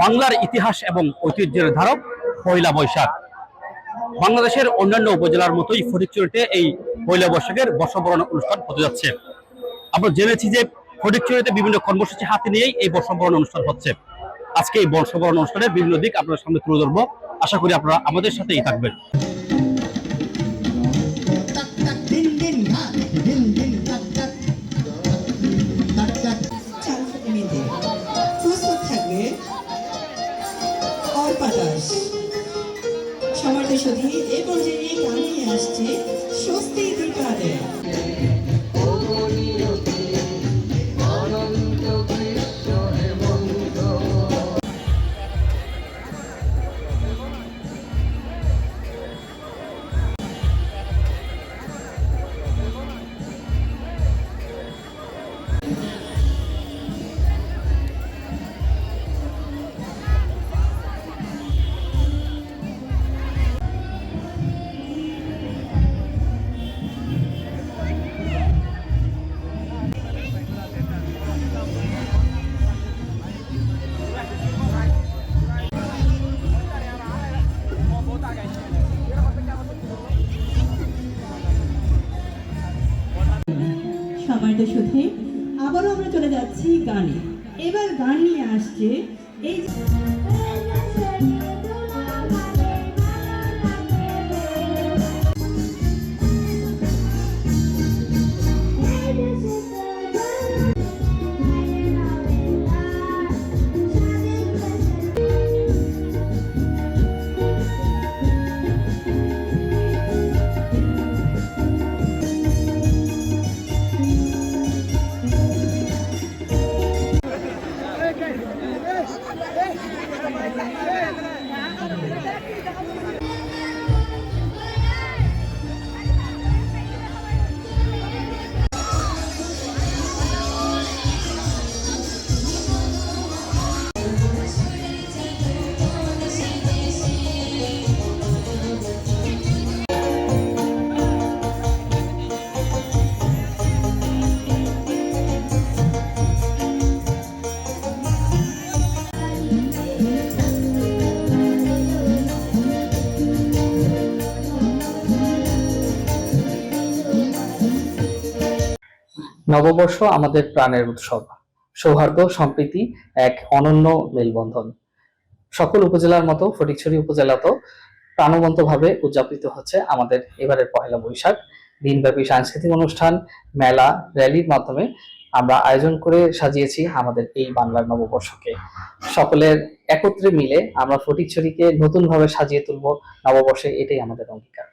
বাংলার ইতিহাস এবং ঐতিহ্যের ধারক পয়লা বৈশাখ। বাংলাদেশের অন্যান্য উপজেলার মতোই ফটিকছড়িতে এই পয়লা বৈশাখের বর্ষবরণ অনুষ্ঠান হতে যাচ্ছে। আমরা জেনেছি যে ফটিকছড়িতে বিভিন্ন কর্মসূচি হাতে নিয়েই এই বর্ষবরণ অনুষ্ঠান হচ্ছে। আজকে এই বর্ষবরণ অনুষ্ঠানের বিভিন্ন দিক আপনার সামনে তুলে ধরবো। আশা করি আপনারা আমাদের সাথেই থাকবেন। সমাজে শুধু এ পর্যায়ে গান নিয়ে আসছে স্বস্তি দীপাদের। সবাইকে শুধু আবারও আমরা চলে যাচ্ছি গানে। এবার গান নিয়ে আসছে এই নববর্ষ আমাদের প্রাণের উৎসব, সৌহার্দ্য সম্প্রীতি এক অনন্য মেলবন্ধন। সকল উপজেলার মতো ফটিকছড়ি উপজেলাতেও প্রাণবন্তভাবে উদযাপিত হচ্ছে আমাদের এবারের পহেলা বৈশাখ। দিনব্যাপী সাংস্কৃতিক অনুষ্ঠান, মেলা, র্যালির মাধ্যমে আমরা আয়োজন করে সাজিয়েছি আমাদের এই বাংলার নববর্ষকে। সকলের একত্রে মিলে আমরা ফটিকছড়িকে নতুনভাবে সাজিয়ে তুলব নববর্ষে, এটাই আমাদের অঙ্গীকার।